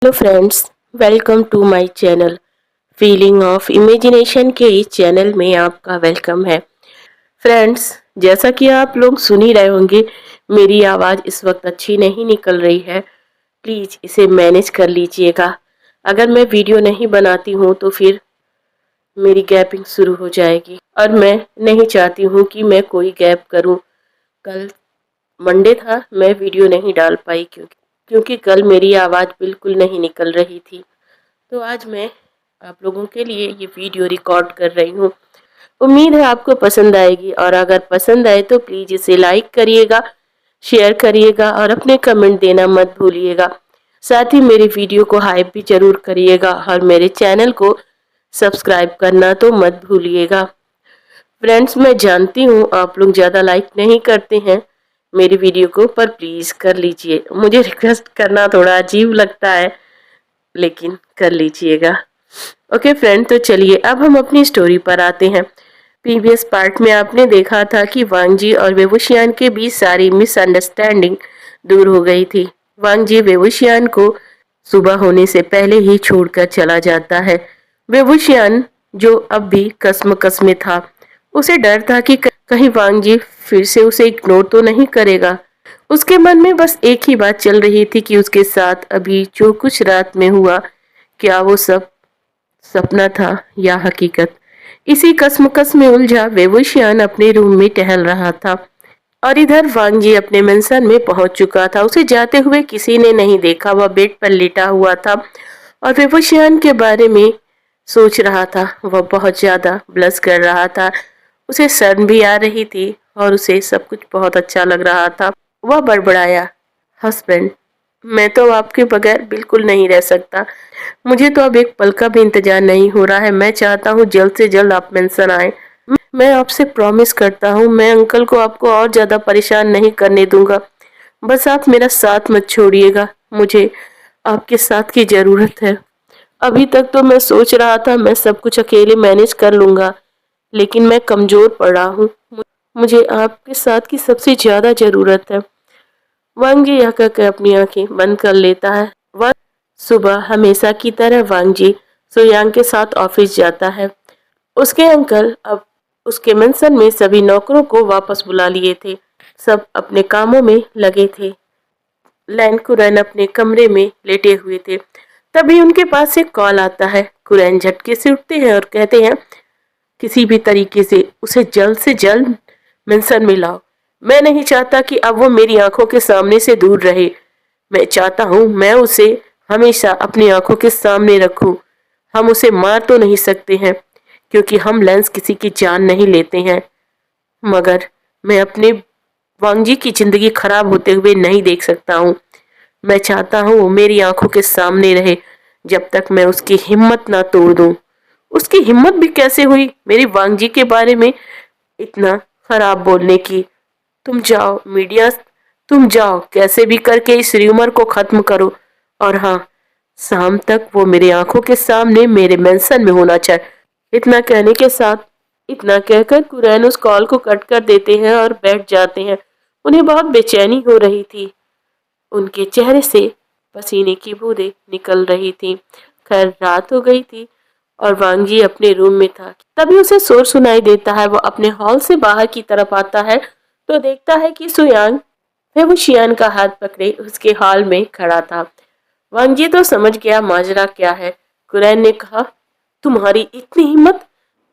Hello friends, welcome to my channel. Feeling of imagination के इस channel में आपका वेलकम है। फ्रेंड्स, जैसा कि आप लोग सुन ही रहे होंगे, मेरी आवाज़ इस वक्त अच्छी नहीं निकल रही है। प्लीज़ इसे मैनेज कर लीजिएगा। अगर मैं वीडियो नहीं बनाती हूँ तो फिर मेरी गैपिंग शुरू हो जाएगी और मैं नहीं चाहती हूँ कि मैं कोई गैप करूँ। कल मंडे था, मैं वीडियो नहीं डाल पाई क्योंकि कल मेरी आवाज़ बिल्कुल नहीं निकल रही थी। तो आज मैं आप लोगों के लिए ये वीडियो रिकॉर्ड कर रही हूँ। उम्मीद है आपको पसंद आएगी और अगर पसंद आए तो प्लीज़ इसे लाइक करिएगा, शेयर करिएगा और अपने कमेंट देना मत भूलिएगा। साथ ही मेरी वीडियो को हाइप भी ज़रूर करिएगा और मेरे चैनल को सब्सक्राइब करना तो मत भूलिएगा। फ्रेंड्स, मैं जानती हूँ आप लोग ज़्यादा लाइक नहीं करते हैं मेरी वीडियो को, पर प्लीज़ कर लीजिए। मुझे रिक्वेस्ट करना थोड़ा अजीब लगता है, लेकिन कर लीजिएगा। ओके फ्रेंड, तो चलिए अब हम अपनी स्टोरी पर आते हैं। प्रीवियस पार्ट में आपने देखा था कि वांग जी और वेवुशियान के बीच सारी मिसअंडरस्टैंडिंग दूर हो गई थी। वांग जी वेवुशियान को सुबह होने से पहले ही छोड़कर चला जाता है। वेवुशियान, जो अब भी कसम में था, उसे डर था कि कहीं वांग जी फिर से उसे इग्नोर तो नहीं करेगा। उसके मन में बस एक ही बात चल रही थी कि उसके साथ अभी जो कुछ रात में हुआ, क्या वो सब सपना था या हकीकत। इसी कसमकस में उलझा वेवुशियान अपने रूम में टहल रहा था और इधर वांग जी अपने मेंशन में पहुंच चुका था। उसे जाते हुए किसी ने नहीं देखा। वह बेड पर लेटा हुआ था और वेवुशियान के बारे में सोच रहा था। वह बहुत ज्यादा ब्लश कर रहा था, उसे शर्म भी आ रही थी और उसे सब कुछ बहुत अच्छा लग रहा था। वह बड़बड़ाया, हस्बैंड, मैं तो आपके बगैर बिल्कुल नहीं रह सकता। मुझे तो अब एक पल का भी इंतजार नहीं हो रहा है। मैं चाहता हूँ जल्द से जल्द आप मेंशन आए। मैं आपसे प्रॉमिस करता हूँ, मैं अंकल को आपको और ज्यादा परेशान नहीं करने दूंगा। बस आप मेरा साथ मत छोड़िएगा। मुझे आपके साथ की जरूरत है। अभी तक तो मैं सोच रहा था मैं सब कुछ अकेले मैनेज कर लूंगा, लेकिन मैं कमजोर पड़ रहा हूँ। मुझे आपके साथ की सबसे ज्यादा जरूरत है। वांग जी यह कहकर अपनी आंखें बंद कर लेता है। वह सुबह हमेशा की तरह वांग जी सोयांग के साथ ऑफिस जाता है। उसके अंकल अब उसके मेंशन में सभी नौकरों को वापस बुला लिए थे। सब अपने कामों में लगे थे। लैन कुरैन अपने कमरे में लेटे हुए थे। तभी उनके पास एक कॉल आता है। कुरैन झटके से उठते हैं और कहते हैं, किसी भी तरीके से जल्द मेंशन में लाओ। मैं नहीं चाहता कि अब वो मेरी आंखों के सामने से दूर रहे। मैं चाहता हूँ मैं उसे हमेशा अपनी आंखों के सामने रखूं। हम उसे मार तो नहीं सकते हैं क्योंकि हम लेंस किसी की जान नहीं लेते हैं, मगर मैं अपने वांगजी की जिंदगी खराब होते हुए नहीं देख सकता हूँ। मैं चाहता हूँ वो मेरी आंखों के सामने रहे जब तक मैं उसकी हिम्मत ना तोड़ दूं। उसकी हिम्मत भी कैसे हुई मेरी वांगजी के बारे में इतना खराब बोलने की। तुम जाओ मीडिया, तुम जाओ कैसे भी करके इस र्यूमर को खत्म करो। और हाँ, शाम तक वो मेरी आंखों के सामने मेरे मेंशन में होना चाहिए। इतना कहकर कुरैन उस कॉल को कट कर देते हैं और बैठ जाते हैं। उन्हें बहुत बेचैनी हो रही थी। उनके चेहरे से पसीने की बूंदें निकल रही थी। खैर, रात हो गई थी और वांगजी अपने रूम में था। तभी उसे शोर सुनाई देता है। वो अपने हॉल से बाहर की तरफ आता है तो देखता है कि सुयांग वेवुशियान का हाथ पकड़े उसके हॉल में खड़ा था। वांगजी तो समझ गया माजरा क्या है। कुरैन ने कहा, तुम्हारी इतनी हिम्मत,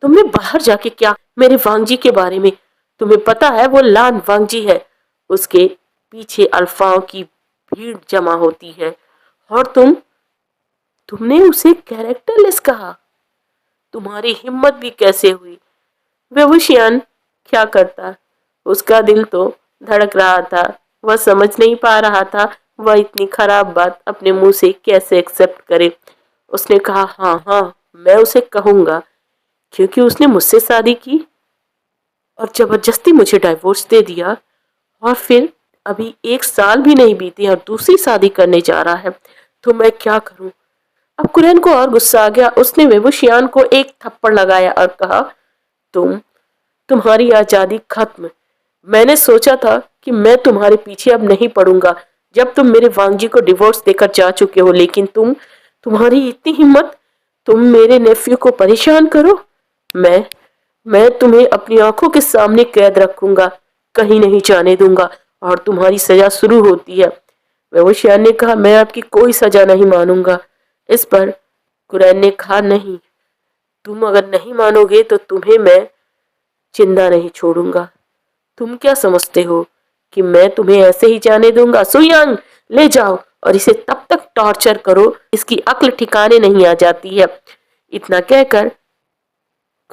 तुमने बाहर जाके क्या मेरे वांगजी के बारे में? तुम्हें पता है वो लान वांगजी है। उसके पीछे अल्फाओं की भीड़ जमा होती है और तुमने उसे कैरेक्टरलेस कहा। तुम्हारी हिम्मत भी कैसे हुई? वेवुशियान क्या करता? उसका दिल तो धड़क रहा था। वह समझ नहीं पा रहा था वह इतनी खराब बात अपने मुंह से कैसे एक्सेप्ट करे। उसने कहा, हाँ हाँ, मैं उसे कहूंगा, क्योंकि उसने मुझसे शादी की और जबरदस्ती मुझे डाइवोर्स दे दिया और फिर अभी 1 साल भी नहीं बीते और दूसरी शादी करने जा रहा है। तो मैं क्या करूं? अब कुरैन को और गुस्सा आ गया। उसने वेवुशियान को एक थप्पड़ लगाया और कहा, तुम्हारी आजादी खत्म। मैंने सोचा था कि मैं तुम्हारे पीछे अब नहीं पड़ूंगा, जब तुम मेरे वांगजी को डिवोर्स देकर जा चुके हो, लेकिन तुम्हारी इतनी हिम्मत, तुम मेरे नेफ्यू को परेशान करो। मैं मैं तुम्हें अपनी आंखों के सामने कैद रखूंगा, कहीं नहीं जाने दूंगा, और तुम्हारी सजा शुरू होती है। वेवोशियान ने कहा, मैं आपकी कोई सजा नहीं मानूंगा। इस पर कुरैन ने कहा, नहीं, तुम अगर नहीं मानोगे तो तुम्हें मैं जिंदा नहीं छोड़ूंगा। तुम क्या समझते हो कि मैं तुम्हें ऐसे ही जाने दूंगा? सुयांग, ले जाओ और इसे तब तक टॉर्चर करो इसकी अक्ल ठिकाने नहीं आ जाती है। इतना कहकर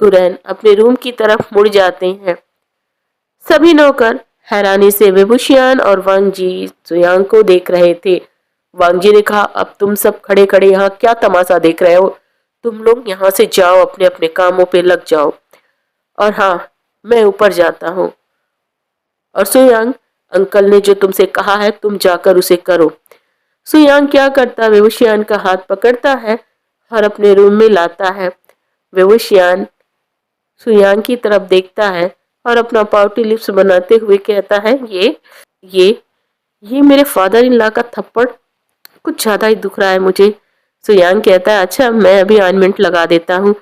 कुरैन अपने रूम की तरफ मुड़ जाते हैं। सभी नौकर हैरानी से वेबुशियान और वांग जी सुयांग को देख रहे थे। वांग जी ने कहा, अब तुम सब खड़े खड़े यहाँ क्या तमाशा देख रहे हो? तुम लोग यहाँ से जाओ, अपने अपने कामों पे लग जाओ। और हाँ, मैं ऊपर जाता हूँ। और सुयांग, अंकल ने जो तुमसे कहा है तुम जाकर उसे करो। सुयांग क्या करता, वेवुशियान का हाथ पकड़ता है और अपने रूम में लाता है। वेवुशियान सुयांग की तरफ देखता है और अपना पाउटी लिप्स बनाते हुए कहता है, ये ये मेरे फादर इन लॉ का थप्पड़ कुछ ज्यादा ही दुख रहा है मुझे। सुयांग कहता है, अच्छा, मैं अभी ऑइंटमेंट लगा देता हूँ।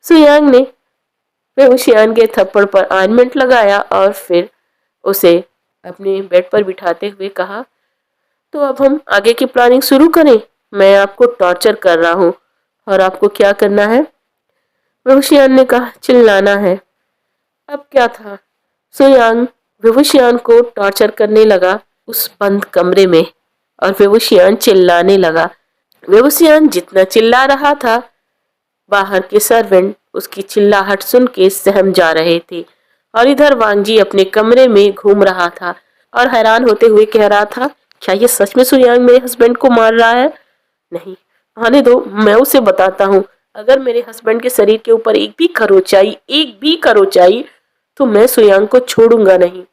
सुयांग ने वेवुशियान के थप्पड़ पर ऑइंटमेंट लगाया और फिर उसे अपने बेड पर बिठाते हुए कहा, तो अब हम आगे की प्लानिंग शुरू करें। मैं आपको टॉर्चर कर रहा हूँ और आपको क्या करना है? वेवुशियान ने कहा, चिल्लाना है। अब क्या था? सुयांग वेवुशियान को टॉर्चर करने लगा उस बंद कमरे में और वेवुशियान चिल्लाने लगा। वेवुशियान जितना चिल्ला रहा था, बाहर के सर्वेंट उसकी चिल्लाहट सुन के सहम जा रहे थे। और इधर वांगजी अपने कमरे में घूम रहा था और हैरान होते हुए कह रहा था, क्या ये सच में सुयांग मेरे हस्बैंड को मार रहा है? नहीं, आने दो, मैं उसे बताता हूँ। अगर मेरे हस्बैंड के शरीर के ऊपर एक भी खरोंच आई तो मैं सुयांग को छोड़ूंगा नहीं।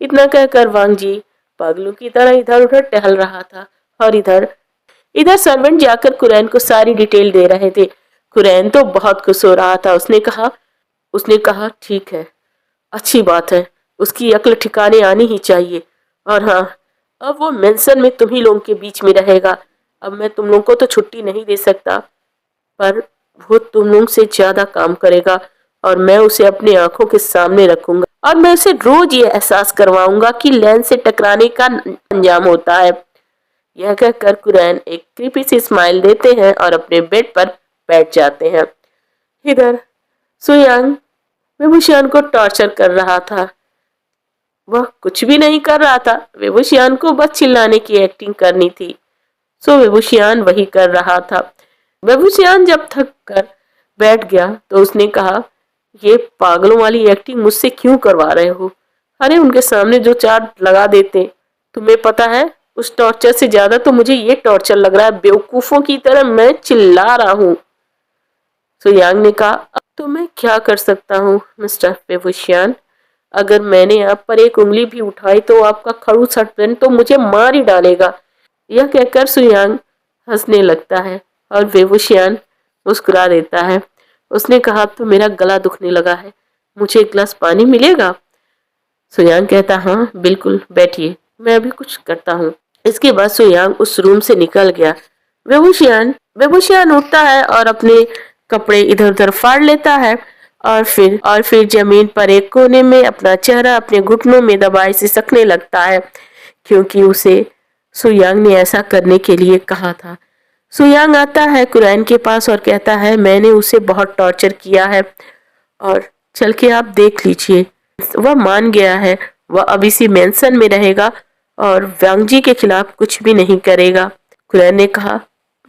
इतना कहकर वांगजी पागलों की तरह इधर उधर टहल रहा था और इधर इधर सर्वेंट जाकर कुरैन को सारी डिटेल दे रहे थे। कुरैन तो बहुत खुश हो रहा था। उसने कहा, ठीक है, अच्छी बात है, उसकी अक्ल ठिकाने आनी ही चाहिए। और हाँ, अब वो मेंशन में तुम ही लोगों के बीच में रहेगा। अब मैं तुम लोगों को तो छुट्टी नहीं दे सकता, पर वो तुम लोगों से ज्यादा काम करेगा और मैं उसे अपनी आंखों के सामने रखूंगा और मैं उसे रोज ये एहसास करवाऊंगा कि लेंस से टकराने का अंजाम होता है। यह कहकर कुरैन एक क्रीपी सी स्माइल देते हैं और अपने बेड पर बैठ जाते हैं। इधर सुयांग विभूषण को टॉर्चर कर रहा था। वह कुछ भी नहीं कर रहा था, विभूषण को बस चिल्लाने की एक्टिंग करनी थी। सो विभूषण वही कर रहा था। विभूषण जब थक कर बैठ गया तो उसने कहा, ये पागलों वाली एक्टिंग मुझसे क्यों करवा रहे हो? अरे उनके सामने जो चार लगा देते। तुम्हें पता है, उस टॉर्चर से ज्यादा तो मुझे ये टॉर्चर लग रहा है। बेवकूफों की तरह मैं चिल्ला रहा हूँ। तो यांग ने कहा, अब तो मैं क्या कर सकता हूँ मिस्टर विभूषण? अगर मैंने आप पर एक उंगली भी उठाई तो आपका खड़ूस हस्बैंड तो मुझे मार ही डालेगा। यह कहकर सुयांग हंसने लगता है और वेवुशियान मुस्कुरा देता है। उसने कहा, अब तो मेरा गला दुखने लगा है, मुझे एक गिलास पानी मिलेगा? सुयांग कहता, हाँ बिल्कुल, बैठिए, मैं अभी कुछ करता हूँ। इसके बाद सुयांग उस रूम से निकल गया। वेवुशियान उठता है और अपने कपड़े इधर उधर फाड़ लेता है और फिर जमीन पर एक कोने में अपना चेहरा अपने घुटनों में दबाए सिसकने लगता है, क्योंकि उसे सुयांग ने ऐसा करने के लिए कहा था। सुयांग आता है कुरैन के पास और कहता है, मैंने उसे बहुत टॉर्चर किया है और चल के आप देख लीजिए, वह मान गया है। वह अब इसी मेंशन में रहेगा और वांगजी के खिलाफ कुछ भी नहीं करेगा। कुरैन ने कहा,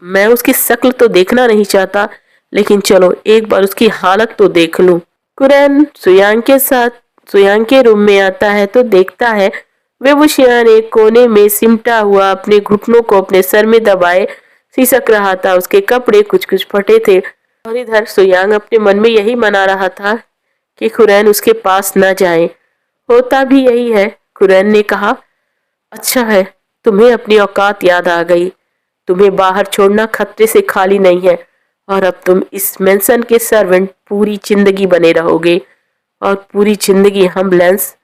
मैं उसकी शक्ल तो देखना नहीं चाहता, लेकिन चलो एक बार उसकी हालत तो देख लूं। कुरैन सुयांग के साथ सुयांग के रूम में आता है तो देखता है वेबुशियान एक कोने में सिमटा हुआ अपने घुटनों को अपने सर में दबाए सिसक रहा था। उसके कपड़े कुछ कुछ फटे थे और इधर सुयांग अपने मन में यही मना रहा था कि कुरैन उसके पास न जाए। होता भी यही है। कुरैन ने कहा, अच्छा है, तुम्हें अपनी औकात याद आ गई। तुम्हें बाहर छोड़ना खतरे से खाली नहीं है और अब तुम इस मेंशन के सर्वेंट पूरी जिंदगी बने रहोगे और पूरी जिंदगी हम लेंस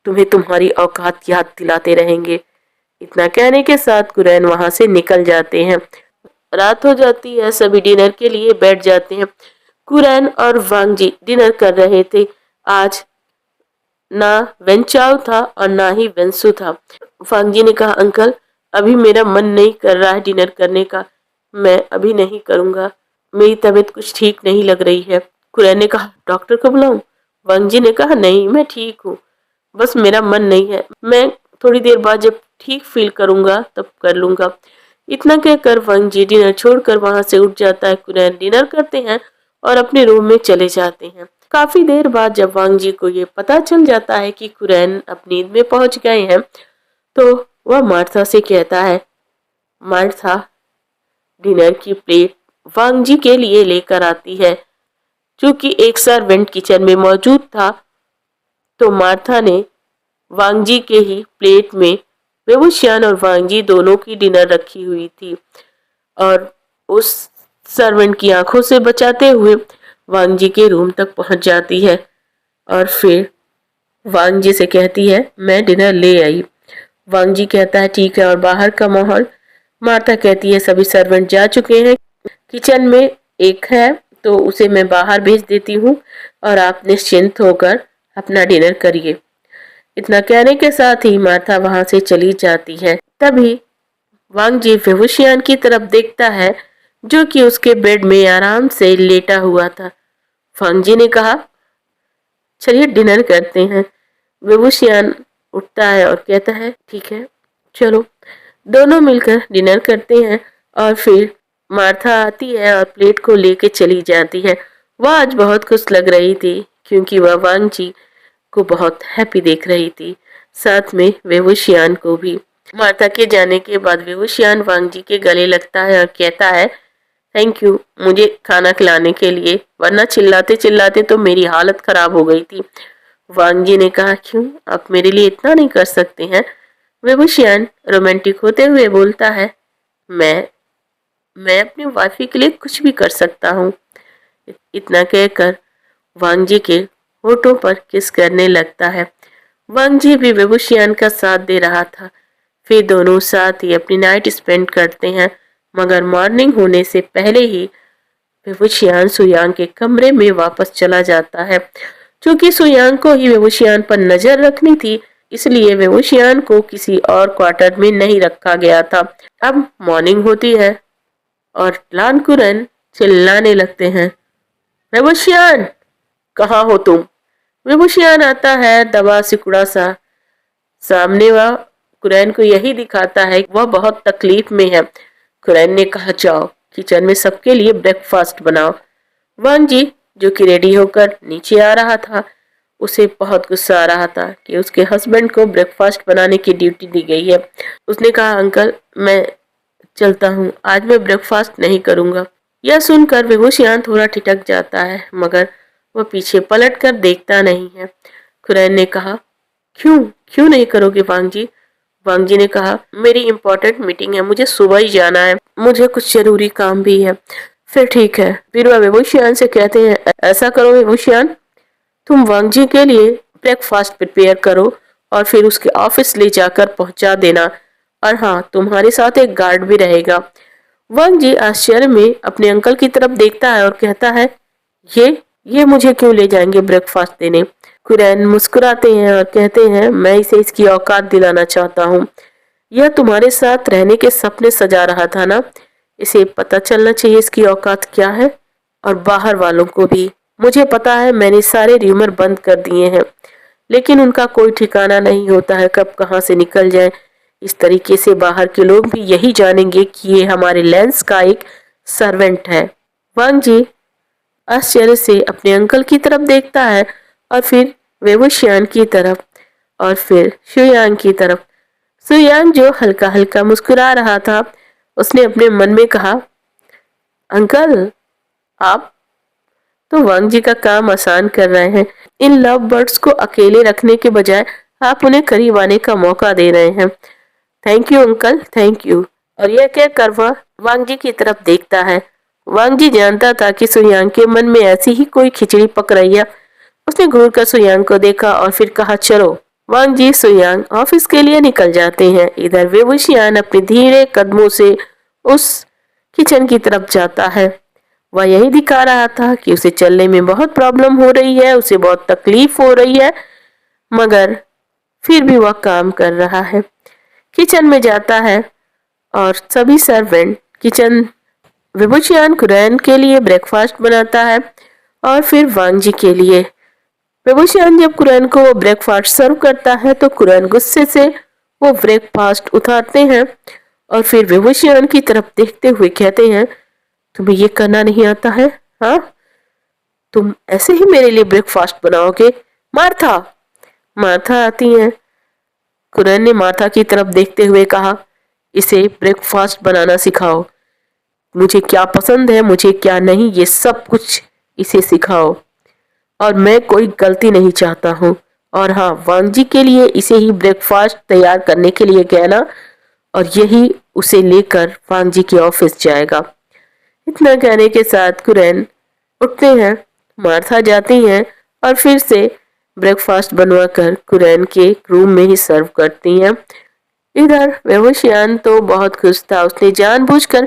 तुम्हें तुम्हारी औकात याद दिलाते रहेंगे। इतना कहने के साथ कुरैन वहां से निकल जाते हैं। रात हो जाती है, सभी डिनर के लिए बैठ जाते हैं। कुरैन और वांग जी डिनर कर रहे थे। आज ना वेंचाओ था और ना ही वेंसु था। वांग जी ने कहा, अंकल अभी मेरा मन नहीं कर रहा है डिनर करने का, मैं अभी नहीं करूंगा, मेरी तबीयत कुछ ठीक नहीं लग रही है। कुरैन ने कहा, डॉक्टर को बुलाऊं? वांग जी ने कहा, नहीं मैं ठीक हूँ, बस मेरा मन नहीं है, मैं थोड़ी देर बाद जब ठीक फील करूंगा तब कर लूंगा। इतना कहकर वांग जी डिनर छोड़कर वहां से उठ जाता है। कुरैन डिनर करते हैं और अपने रूम में चले जाते हैं। काफी देर बाद जब वांग जी को ये पता चल जाता है कि कुरैन अपनी नींद में पहुंच गए हैं, तो वह मार्था से कहता है, मार्था डिनर की प्लेट वांग जी के लिए लेकर आती है। चूंकि एक सर्वेंट किचन में मौजूद था, तो मार्था ने वांग जी के ही प्लेट में वेवुशियान और वांग जी दोनों की डिनर रखी हुई थी और उस सर्वेंट की आंखों से बचाते हुए वांग जी के रूम तक पहुंच जाती है और फिर वांग जी से कहती है, मैं डिनर ले आई। वांग जी कहता है, ठीक है। और बाहर का माहौल? मार्था कहती है, सभी सर्वेंट जा चुके हैं, किचन में एक है तो उसे मैं बाहर भेज देती हूँ और आप निश्चिंत होकर अपना डिनर करिए। इतना कहने के साथ ही मार्था वहां से चली जाती है। तभी वांग जी वेवुशियान की तरफ देखता है, जो कि उसके बेड में आराम से लेटा हुआ था। वांग जी ने कहा, चलिए डिनर करते हैं। वेवुशियान उठता है और कहता है, ठीक है चलो। दोनों मिलकर डिनर करते हैं और फिर मार्था आती है और प्लेट को लेके चली जाती है। वह आज बहुत खुश लग रही थी क्योंकि वह वांग जी को बहुत हैप्पी देख रही थी, साथ में वेवुशियान को भी। मार्था के जाने के बाद वेवुशियान वांग जी के गले लगता है और कहता है, थैंक यू मुझे खाना खिलाने के लिए, वरना चिल्लाते चिल्लाते तो मेरी हालत खराब हो गई थी। वांग जी ने कहा, क्यों आप मेरे लिए इतना नहीं कर सकते हैं? वेबुशियान रोमांटिक होते हुए बोलता है, मैं अपनी वाइफी के लिए कुछ भी कर सकता हूँ। इतना कहकर वांग जी के होठों पर किस करने लगता है। वांग जी भी वेबुशियान का साथ दे रहा था। फिर दोनों साथ ही अपनी नाइट स्पेंड करते हैं, मगर मॉर्निंग होने से पहले ही वेबुशियान सुयांग के कमरे में वापस चला जाता है। क्योंकि सुयांग को ही वेबुशियान पर नजर रखनी थी, इसलिए वेबुशियान को किसी और क्वार्टर में नहीं रखा गया था। अब मॉर्निंग होती है और लान कुरन चिल्लाने लगते हैं, वेबुशियान कहाँ हो तुम? वेबुशियान आता है दबा सिकुड़ा सा। सामने वह कुरैन को यही दिखाता है कि वह बहुत तकलीफ में है। कुरैन ने कहा, जाओ किचन में सबके लिए ब्रेकफास्ट बनाओ। वांग जी जो कि रेडी होकर नीचे आ रहा था, उसे बहुत गुस्सा आ रहा था कि उसके हस्बैंड को ब्रेकफास्ट बनाने की ड्यूटी दी गई है। उसने कहा, अंकल मैं चलता हूँ, आज मैं ब्रेकफास्ट नहीं करूंगा। यह सुनकर वेबुशियान थोड़ा ठिठक जाता है, मगर वह पीछे पलट कर देखता नहीं है। कुरैन ने कहा, क्यों क्यों नहीं करोगे वांग जी? वांग जी ने कहा, मेरी इंपॉर्टेंट मीटिंग है, मुझे सुबह ही जाना है, मुझे कुछ जरूरी काम भी है। फिर ठीक है। फिर वह वेबुशियान से कहते हैं, ऐसा करो वेबुशियान, तुम वांग जी के लिए ब्रेकफास्ट प्रिपेयर करो और फिर उसके ऑफिस ले जाकर पहुंचा देना, और हाँ तुम्हारे साथ एक गार्ड भी रहेगा। वांग जी आश्चर्य में अपने अंकल की तरफ देखता है और कहता है, ये मुझे क्यों ले जाएंगे ब्रेकफास्ट देने? कुरैन मुस्कुराते हैं और कहते हैं, मैं इसे इसकी औकात दिलाना चाहता हूँ। यह तुम्हारे साथ रहने के सपने सजा रहा था ना, इसे पता चलना चाहिए इसकी औकात क्या है। और बाहर वालों को भी। मुझे पता है मैंने सारे र्यूमर बंद कर दिए हैं, लेकिन उनका कोई ठिकाना नहीं होता है कब कहाँ से निकल जाए। इस तरीके से बाहर के लोग भी यही जानेंगे कि ये हमारे लेंस का एक सर्वेंट है। वांग जी आश्चर्य से अपने अंकल की तरफ देखता है और फिर वेवुशियान की तरफ और फिर शुयांग की तरफ। सुयांग जो हल्का हल्का मुस्कुरा रहा था, उसने अपने मन में कहा, अंकल आप तो वांग जी का काम आसान कर रहे हैं। इन लव बर्ड्स को अकेले रखने के बजाय आप उन्हें करीब आने का मौका दे रहे हैं। Thank you uncle, thank you. और यह कहकर वह वांग जी की तरफ देखता है। वांग जी जानता था कि सुयांग के मन में ऐसी ही कोई खिचड़ी पक रही है। उसने घूर कर सुयांग को देखा और फिर कहा, चलो वांग जी सुयांग ऑफिस के लिए निकल जाते हैं। इधर वेवुशियान अपने धीरे कदमों से उस किचन की तरफ जाता है। वह यही दिखा रहा था कि उसे चलने में बहुत प्रॉब्लम हो रही है, उसे बहुत तकलीफ हो रही है, मगर फिर भी वह काम कर रहा है। किचन में जाता है और सभी सर्वेंट किचन विभूषियान कुरैन के लिए ब्रेकफास्ट बनाता है और फिर वांग जी के लिए। विभूषियान जब कुरैन को वो ब्रेकफास्ट सर्व करता है तो कुरैन गुस्से से वो ब्रेकफास्ट उतारते हैं और फिर विभूषियान की तरफ देखते हुए कहते हैं, तुम्हें ये करना नहीं आता है? हाँ, तुम ऐसे ही मेरे लिए ब्रेकफास्ट बनाओगे? मार्था मार्था आती है। कुरैन ने मार्था की तरफ देखते हुए कहा, इसे ब्रेकफास्ट बनाना सिखाओ। मुझे क्या पसंद है, मुझे क्या नहीं, ये सब कुछ इसे सिखाओ। और मैं कोई गलती नहीं चाहता हूँ। और हाँ, वांग जी के लिए इसे ही ब्रेकफास्ट तैयार करने के लिए कहना और यही उसे लेकर वांग जी के ऑफिस जाएगा। इतना कहने के साथ कुरैन उठते हैं, मार्था जाती हैं और फिर से ब्रेकफास्ट बनवाकर कुरैन के रूम में ही सर्व करती हैं। इधर वेवुशियान तो बहुत खुश था। उसने जानबूझकर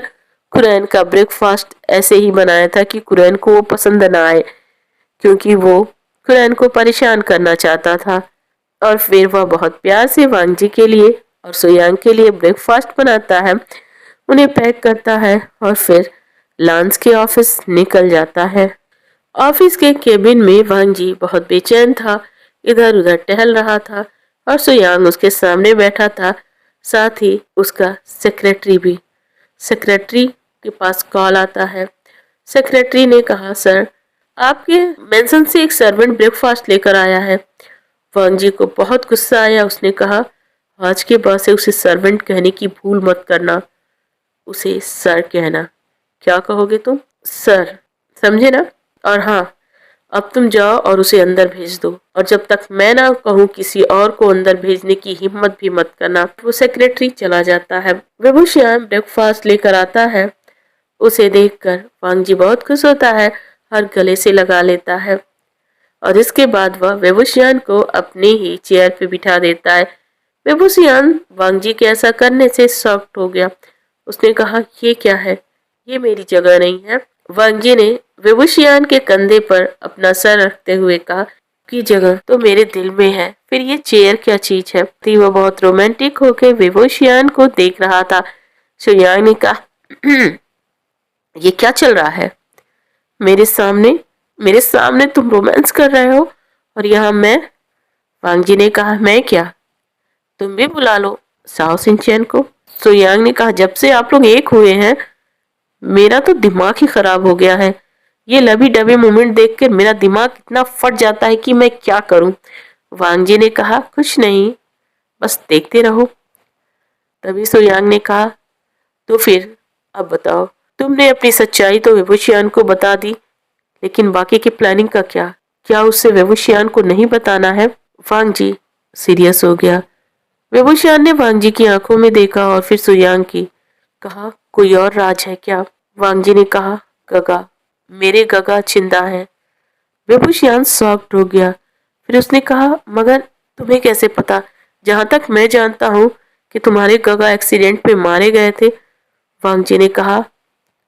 कुरैन का ब्रेकफास्ट ऐसे ही बनाया था कि कुरैन को वो पसंद ना आए, क्योंकि वो कुरैन को परेशान करना चाहता था। और फिर वह बहुत प्यार से वांग जी के लिए और सुयांग के लिए ब्रेकफास्ट बनाता है, उन्हें पैक करता है और फिर लांस के ऑफिस निकल जाता है। ऑफिस के केबिन में वांग जी बहुत बेचैन था, इधर उधर टहल रहा था और सुयांग उसके सामने बैठा था, साथ ही उसका सेक्रेटरी भी। सेक्रेटरी के पास कॉल आता है। सेक्रेटरी ने कहा, सर, आपके मेंशन से एक सर्वेंट ब्रेकफास्ट लेकर आया है। वांग जी को बहुत गुस्सा आया। उसने कहा, आज के बाद से उसे सर्वेंट कहने की भूल मत करना, उसे सर कहना। क्या कहोगे तुम? सर, समझे ना? और हाँ, अब तुम जाओ और उसे अंदर भेज दो, और जब तक मैं ना कहूँ किसी और को अंदर भेजने की हिम्मत भी मत करना। वो सेक्रेटरी चला जाता है। विभूषण ब्रेकफास्ट लेकर आता है। उसे देखकर वांग जी बहुत खुश होता है और गले से लगा लेता है और इसके बाद वह विभूषण को अपने ही चेयर पे बिठा देता है। विभूषण वांग जी के ऐसा करने से शॉक्ड हो गया। उसने कहा, ये क्या है? ये मेरी जगह नहीं है। वांग जी ने विभूषण के कंधे पर अपना सर रखते हुए कहा, की जगह तो मेरे दिल में है, फिर ये चेयर क्या चीज है? थी वह बहुत रोमांटिक होकर विभूषण को देख रहा था। सुयांग ने कहा, ये क्या चल रहा है? मेरे सामने तुम रोमांस कर रहे हो और यहाँ मैं? वांग जी ने कहा, मैं क्या, तुम भी बुला लो साओ सिंचैन को। सुयांग ने कहा, जब से आप लोग एक हुए हैं मेरा तो दिमाग ही खराब हो गया है। ये लवी डबी मोमेंट देखकर मेरा दिमाग इतना फट जाता है कि मैं क्या करूं। वांग जी ने कहा, कुछ नहीं, बस देखते रहो। तभी सुयांग ने कहा, तो फिर अब बताओ, तुमने अपनी सच्चाई तो विभूषण को बता दी, लेकिन बाकी की प्लानिंग का क्या? क्या उससे विभूषण को नहीं बताना है? वांग जी सीरियस हो गया। विभूषण ने वांग जी की आंखों में देखा और फिर सुयांग की। कहा, कोई और राज है क्या? वांग जी ने कहा, गगा, मेरे गगा चिंदा है। विभूषण शॉक्ड हो गया। फिर उसने कहा, मगर तुम्हें कैसे पता? जहां तक मैं जानता हूँ कि तुम्हारे गगा एक्सीडेंट में मारे गए थे। वांग जी ने कहा,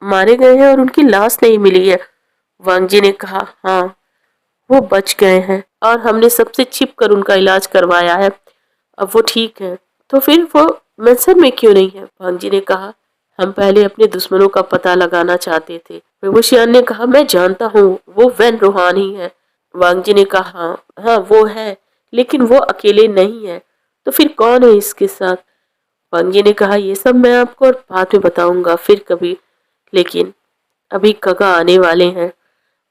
मारे गए हैं और उनकी लाश नहीं मिली है। वांग जी ने कहा, हाँ, वो बच गए हैं और हमने सबसे छिप कर उनका इलाज करवाया है। अब वो ठीक है। तो फिर वो मेंशन में क्यों नहीं है? वांग जी ने कहा, हम पहले अपने दुश्मनों का पता लगाना चाहते थे। विभूषण ने कहा, मैं जानता हूँ, वो वैन रूहानी है। वांग जी ने कहा, हाँ हाँ वो है, लेकिन वो अकेले नहीं है। तो फिर कौन है इसके साथ? वांग जी ने कहा, ये सब मैं आपको और बाद में बताऊंगा, फिर कभी, लेकिन अभी गगा आने वाले हैं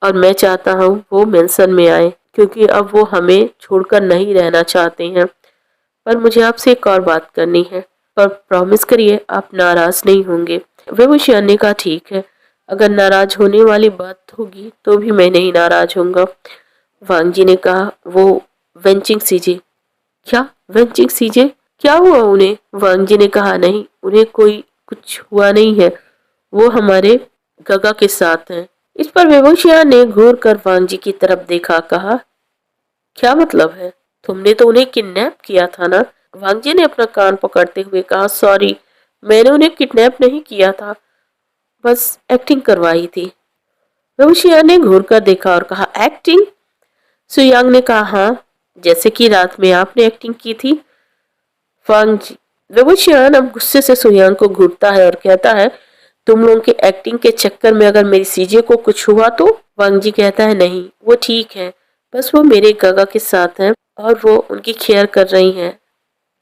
और मैं चाहता हूँ वो मेंशन में आए, क्योंकि अब वो हमें छोड़कर नहीं रहना चाहते हैं। पर मुझे आपसे एक और बात करनी है, पर प्रॉमिस करिए आप नाराज नहीं होंगे। विभूषण ने कहा, ठीक है, अगर नाराज होने वाली बात होगी तो भी मैं नहीं नाराज होऊंगा। वांग जी ने कहा, वो वेंचिंग सीजे। क्या वेंचिंग सीजे? क्या हुआ उन्हें? वांग जी ने कहा, नहीं, उन्हें कोई कुछ हुआ नहीं है, वो हमारे गगा के साथ हैं। इस पर विभूषण ने घूर कर वांग जी की तरफ देखा, कहा, क्या मतलब है? तुमने तो उन्हें किडनैप किया था ना? वांग जी ने अपना कान पकड़ते हुए कहा, सॉरी, मैंने उन्हें किडनैप नहीं किया था, बस एक्टिंग करवाई थी। रोशिया ने घूर कर देखा और कहा, एक्टिंग? सुयांग ने कहा, हाँ, जैसे कि रात में आपने एक्टिंग की थी। वांग जी, रोशियान अब गुस्से से सुयांग को घूरता है और कहता है, तुम लोगों के एक्टिंग के चक्कर में अगर मेरी सीजे को कुछ हुआ तो? वांग जी कहता है, नहीं, वो ठीक है, बस वो मेरे गगा के साथ है और वो उनकी केयर कर रही हैं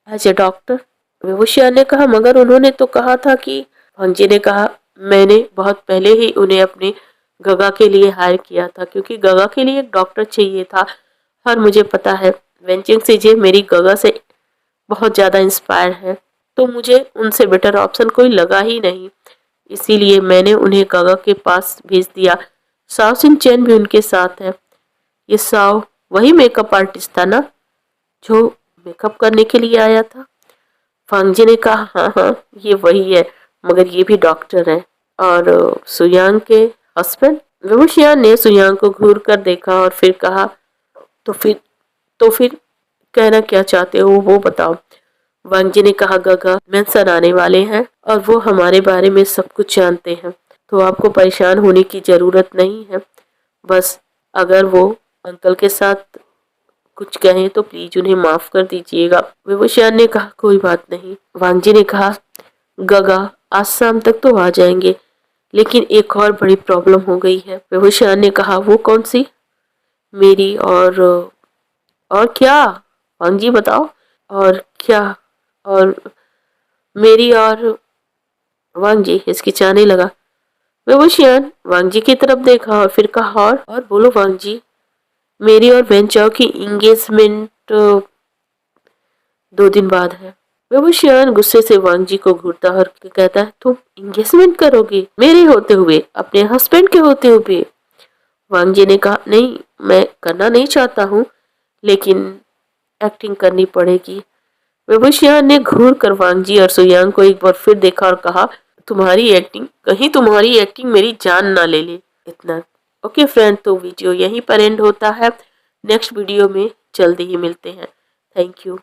एज ए डॉक्टर। विभूषिया ने कहा, मगर उन्होंने तो कहा था कि। वांग जी ने कहा, मैंने बहुत पहले ही उन्हें अपने गगा के लिए हायर किया था, क्योंकि गगा के लिए एक डॉक्टर चाहिए था और मुझे पता है वेंचिंग सीजे मेरी गगा से बहुत ज़्यादा इंस्पायर है, तो मुझे उनसे बेटर ऑप्शन कोई लगा ही नहीं, इसीलिए मैंने उन्हें गगा के पास भेज दिया। साओ सिन चैन भी उनके साथ है। ये साओ वही मेकअप आर्टिस्ट था ना जो मेकअप करने के लिए आया था? फांग जी ने कहा, हाँ हाँ, ये वही है, मगर ये भी डॉक्टर है। और सुयांग के हस्बैंड? विभूषियान ने सुयांग को घूर कर देखा और फिर कहा, तो फिर कहना क्या चाहते हो वो बताओ। वांग जी ने कहा, गगा मेंसन आने वाले हैं और वो हमारे बारे में सब कुछ जानते हैं, तो आपको परेशान होने की जरूरत नहीं है। बस अगर वो अंकल के साथ कुछ कहें तो प्लीज उन्हें माफ कर दीजिएगा। विभूषण ने कहा, कोई बात नहीं। वांग जी ने कहा, गगा आज शाम तक तो आ जाएंगे, लेकिन एक और बड़ी प्रॉब्लम हो गई है। विभूषण ने कहा, वो कौन सी? मेरी और क्या? वांग जी बताओ। और क्या? और मेरी और वांग जी हिचकिचाने लगा। विभूषण वांग जी की तरफ देखा और फिर कहा, और बोलो वांग जी। मेरी और वेंचाओ की इंगेजमेंट 2 दिन बाद है। विभूषण गुस्से से वांग जी को घूरता और कहता है, तुम इंगेजमेंट करोगे मेरे होते हुए, अपने हस्बैंड के होते हुए? वांग जी ने कहा, नहीं, मैं करना नहीं चाहता हूँ, लेकिन एक्टिंग करनी पड़ेगी। विभूषण ने घूर कर वांग जी और सुयांग को एक बार फिर देखा और कहा, तुम्हारी एक्टिंग मेरी जान ना ले ले। इतना। ओके फ्रेंड, तो वीडियो यहीं पर एंड होता है। नेक्स्ट वीडियो में जल्दी ही मिलते हैं। Thank you.